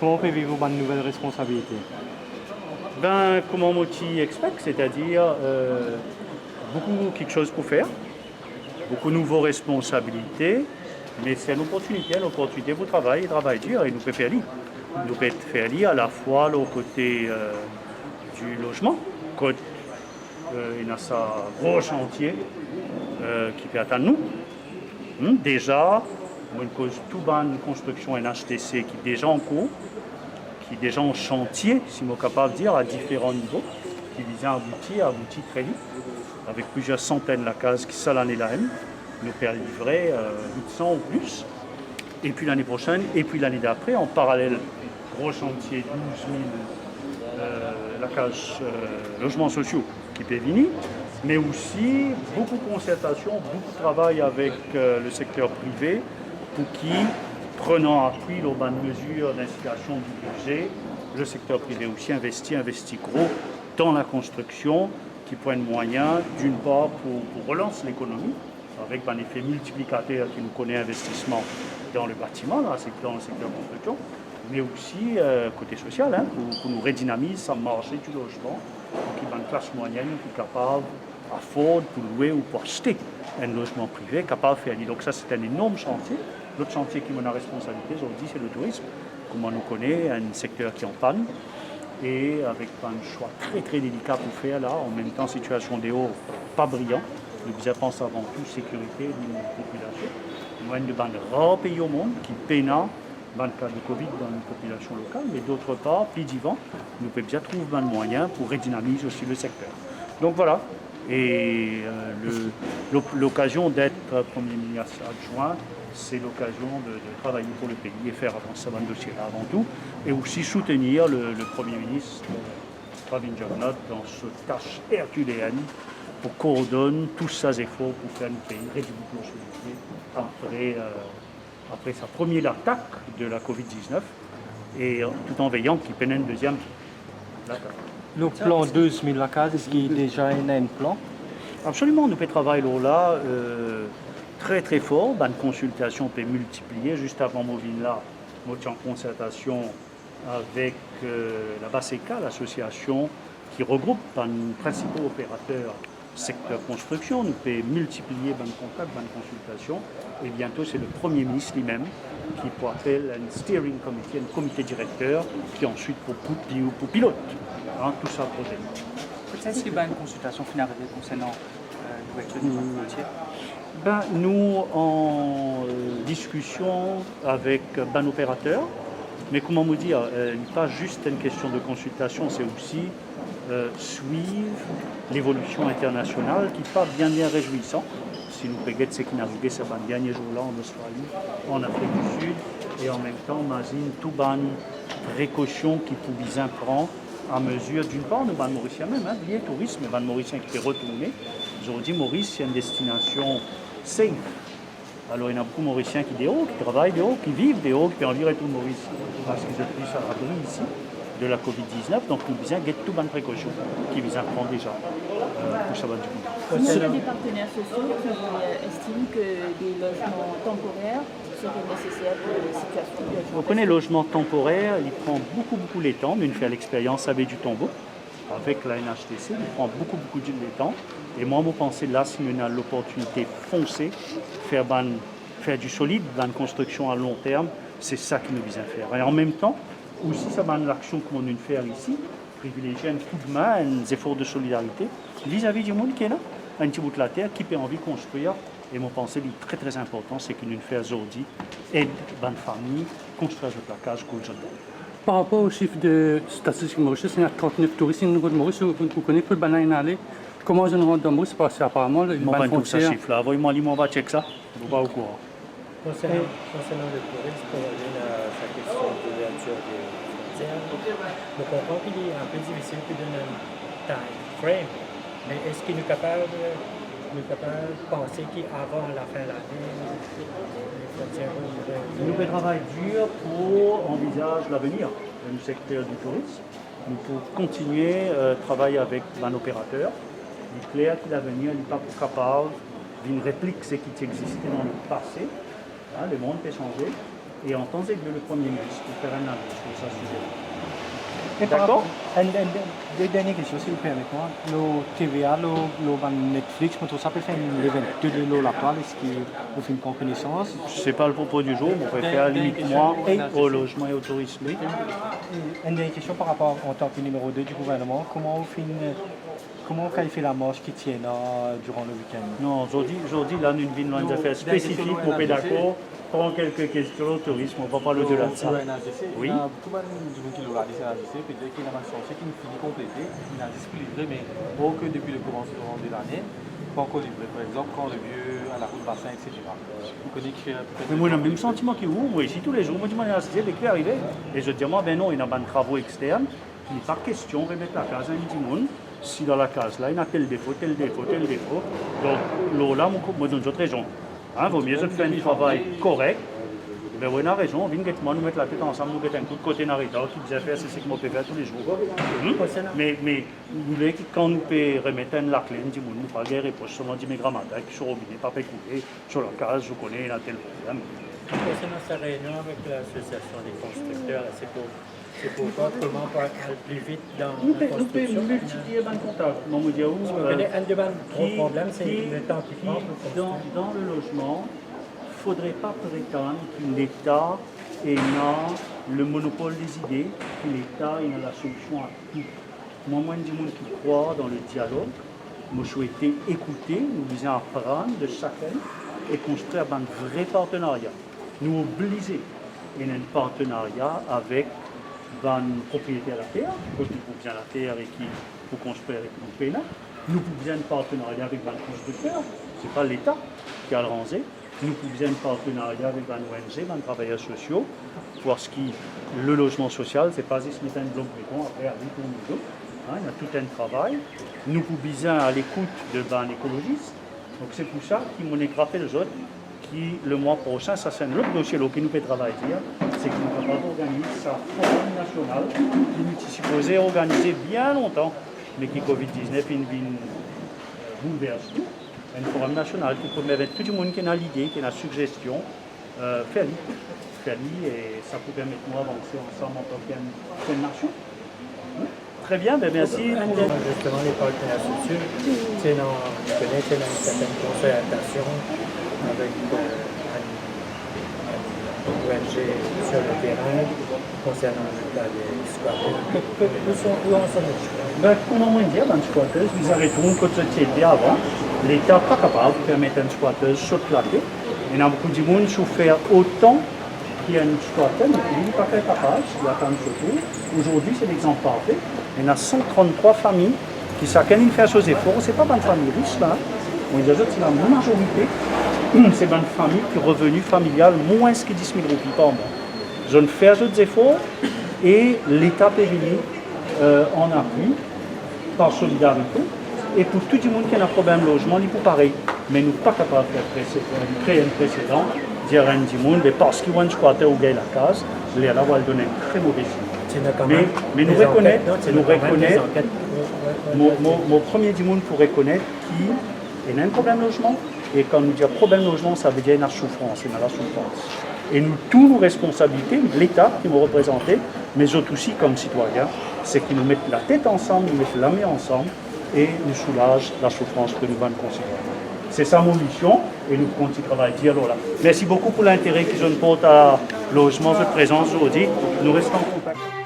comment vivez-vous votre nouvelle responsabilité? Ben, comment m'y expecte, c'est-à-dire beaucoup quelque chose pour faire, beaucoup de nouvelles responsabilités, mais c'est une opportunité pour travailler dur et nous pouvons faire lire. Nous pouvons faire lire à la fois le côté du logement, côté il y a ça gros chantier qui peut attendre nous. Déjà, une cause tout bonne construction NHTC qui est déjà en cours, qui est déjà en chantier, si je suis capable de dire, à différents niveaux, qui vise à aboutir très vite, avec plusieurs centaines de cases qui sont l'année là nous peut livrer 800 ou plus. Et puis l'année prochaine, et puis l'année d'après, en parallèle, gros chantier 12 000 la case logements sociaux qui peut venir, mais aussi beaucoup de concertation, beaucoup de travail avec le secteur privé pour qui, prenant appui aux bonnes mesures d'incitation du budget, le secteur privé aussi investit gros dans la construction qui prend moyen, d'une part, pour relancer l'économie, avec un effet multiplicateur qui nous connaît investissement dans le bâtiment, dans le secteur construction, mais aussi côté social, pour nous redynamiser ça marché du logement, pour qu'il y ait une classe moyenne qui est capable afford pour louer ou pour acheter un logement privé capable de faire. Donc ça, c'est un énorme chantier. L'autre chantier qui est ma responsabilité aujourd'hui, c'est le tourisme. Comme on nous connaît, un secteur qui est en panne et avec un choix très très délicat pour faire là, en même temps situation dehors pas brillant. Nous pensons avant tout sécurité de notre population. Nous avons de rares pays au monde qui peinent dans le cas de Covid dans une population locale, mais d'autre part, plus d'ivant, nous pouvons bien trouver un moyen pour redynamiser aussi le secteur. Donc voilà. Et l'occasion d'être Premier ministre adjoint, c'est l'occasion de travailler pour le pays et faire avancer ce dossier-là avant tout, et aussi soutenir le Premier ministre Pravin Jagannath dans cette tâche herculéenne pour coordonner tous ses efforts pour faire un pays républicain après sa première attaque de la Covid-19 et tout en veillant qu'il peine une deuxième attaque. Le plan 12 000 cases, est-ce qu'il y a déjà un plan? Absolument, nous pouvons travailler là très très fort. Une consultation peut multiplier. Juste avant Movin là, nous sommes en concertation avec la BASECA, l'association qui regroupe les principaux opérateurs secteur construction. Nous pouvons multiplier les contacts, les consultations. Et bientôt, c'est le Premier ministre lui-même qui pourra faire un steering committee, un comité directeur qui ensuite pour pilote tout ça projet. Peut-être qu'il y a une consultation finale concernant l'ouverture du chantier. Nous en discussion avec un opérateur, mais comment vous dire, pas juste une question de consultation, c'est aussi suivre l'évolution internationale qui n'est pas bien réjouissant. Si nous regardons ce qui est arrivé ces derniers jours-là en Australie, en Afrique du Sud, et en même temps, imagine tout bonne précaution qui pouvait prendre à mesure, d'une part, nous, les Mauriciens même, lié au tourisme, les Mauriciens qui peuvent retourner. Aujourd'hui, Maurice, c'est une destination safe. Alors, il y a beaucoup de Mauriciens qui dehors, qui travaillent dehors, qui vivent dehors, qui peuvent vivre tout Maurice, parce qu'ils sont plus à l'abri ici de la Covid-19. Donc, nous avons tout bonne précaution qui visent à prendre déjà pour ça va du coup. Il y a des partenaires sociaux qui estiment que des logements temporaires seraient nécessaires pour les situations de logement. On connaît le logement temporaire, il prend beaucoup de temps. Nous fait l'expérience avec du tombeau, avec la NHTC, il prend beaucoup de temps. Et moi, je pense là, si on a l'opportunité foncée, faire du solide, dans une construction à long terme, c'est ça qui nous vise à faire. Et en même temps, aussi, ça va l'action que nous faire ici, privilégier un coup de main, un effort de solidarité vis-à-vis du monde qui est là, un petit bout de la terre qui peut envie de construire. Et mon pensée, très très important, c'est que nous faisons aujourd'hui aide bonne famille, construire de placage pour le jeune. Par rapport au chiffre de statistique Mauritius, il y a 39 touristes au niveau de Maurice. Vous connaissez que le banane aller. Comment je rentre dans Maurice? Parce qu'apparemment, il y a une bonne frontière. Ce chiffre-là, envoyez-moi on va checker ça. Vous pas au courant. Concernant le tourisme, pour revenir à sa question d'ouverture des frontières, je comprends qu'il est un peu difficile de donner un time frame, mais est-ce qu'il est capable de penser qu'avant la fin de l'année, les frontières vont ouvrir? Nous pouvons travailler dur pour envisager l'avenir du secteur du tourisme. Nous pouvons continuer à travailler avec un opérateur. Il est clair que l'avenir n'est pas capable d'une réplique ce qui existait dans le passé. Le monde peut changer. et en temps et lieu le Premier ministre pour faire une annonce sur ce sujet. Et par D'accord. rapport- Deux dernières questions, s'il vous plaît, avec moi. Le TVA, le Netflix, tout ça peut faire une event de l'actuel, est-ce que vous faites une connaissance? Ce n'est pas le propos du jour, mais on préfère limite moi au logement et au tourisme. Une dernière question par rapport en tant que numéro 2 du gouvernement, comment vous qualifiez la marche qui tient durant le week-end? Non, aujourd'hui, là, nous vivons dans des affaires spécifiques, mon pays d'accord, prend quelques questions au tourisme, on ne va pas au-delà de ça. Oui. Tout le monde qui l'a dit, c'est AGC, peut-dire qu'il y a un chantier qui finit complété, il a juste livré, mais pas que depuis le commencement de l'année, pas encore livré. Par exemple, quand le vieux à la route bassin, etc. Vous connaissez qui fait peut-être. Mais moi, j'ai le même sentiment que vous. Moi, ici, tous les jours, moi, je dis, dès qu'il est arrivé. Et je dis, moi, ben non, il y a des travaux externes. Il n'est pas question de remettre la case à un petit monde. Si dans la case, là, il y a tel défaut, tel défaut, tel défaut. Donc, là, moi, je donne d'autres raisons. Il vaut mieux faire un travail correct. Mais oui, on a raison, on vient nous mettre la tête ensemble, nous mettre un coup de côté dans les dents, qui disait faire, c'est ce qu'on peut faire tous les jours. Mais vous voulez que quand nous pouvons remettre la clé, nous disons, nous pas guère et poche, seulement 10 grammes sur le robinet, pas fait couler, sur la case, je connais, il y a tel problème. Concernant sa réunion avec l'association des constructeurs, c'est pour voir comment on peut aller plus vite dans Nous la pouvons construction. multiplier les contacts. Un Un des problèmes, c'est le temps qui prend pour construire. dans le logement, il ne faudrait pas prétendre que l'État a le monopole des idées, que l'État a la solution à tout. Moi, je dis gens qui croient dans le dialogue. Moi, je souhaite écouter, nous disons apprendre de chacun et construire un vrai partenariat. Nous obliger à un partenariat avec un propriétaire de la terre, qui vous bien la terre et qui vous construire avec nous payons. Nous pouvons bien un partenariat avec un constructeur, ce n'est pas l'État qui a le rangé. Nous pouvons bien un partenariat avec un ONG, un travailleurs sociaux, parce que le logement social, ce n'est pas juste mettre un bloc béton après aller pour nous autres. Il y a tout un travail. Nous pouvons bien à l'écoute d'un écologiste. Donc c'est pour ça qu'il m'en est rappelé les autres, qui le mois prochain, ça c'est un autre dossier qui nous fait travailler, c'est qu'il nous capable d'organiser sa forum nationale, qui nous est supposé organiser bien longtemps, mais qui Covid-19 bouleverse tout. Un forum national qui permet avec tout le monde qui a l'idée, qui a la suggestion, faire-le, et ça peut permettre de nous avancer ensemble en tant qu'une nation. Très bien, ben merci. Justement, les partenaires sociaux, je connais qu'il y a une certaine concertation avec un ONG sur le terrain concernant le cas des squatteurs. Où en sommes-nous? Ben, comment on dit, les squatteurs, nous arrêtons que ce était avant. L'État n'est pas capable de permettre un squatteur de sauter. Il y a beaucoup de monde qui souffrent autant qu'il y a un squatteur, mais il n'est pas capable, il a quand même sauté. Aujourd'hui, c'est l'exemple parfait. Il y a 133 familles qui chacun fait ses efforts. Ce n'est pas une famille riche, là. On dit que c'est la majorité. C'est une famille qui est revenu familial moins que 10 000 roupies par mois. Ils ont fait des efforts et l'État peut venir en appui par solidarité. Et pour tout le monde qui a un problème de logement, il est pareil. Mais nous ne sommes pas capables de créer un précédent, dire à un monde, parce qu'ils ont un squatter ou gagner la case, les là, va donner un très mauvais signe. Mais nous reconnaître, mon premier du monde pour reconnaître qu'il y a un problème de logement. Et quand nous disons problème de logement, ça veut dire une souffrance, la souffrance. Et nous, toutes nos responsabilités, l'État qui nous représente, mais aussi comme citoyens, c'est qu'ils nous mettent la tête ensemble, nous mettent la main ensemble et nous soulagent la souffrance que nous avons concitoyens. C'est ça mon mission et nous continuons à travailler. Alors là. Merci beaucoup pour l'intérêt qu'ils ont porté à logement, votre présence aujourd'hui. Nous restons en contact.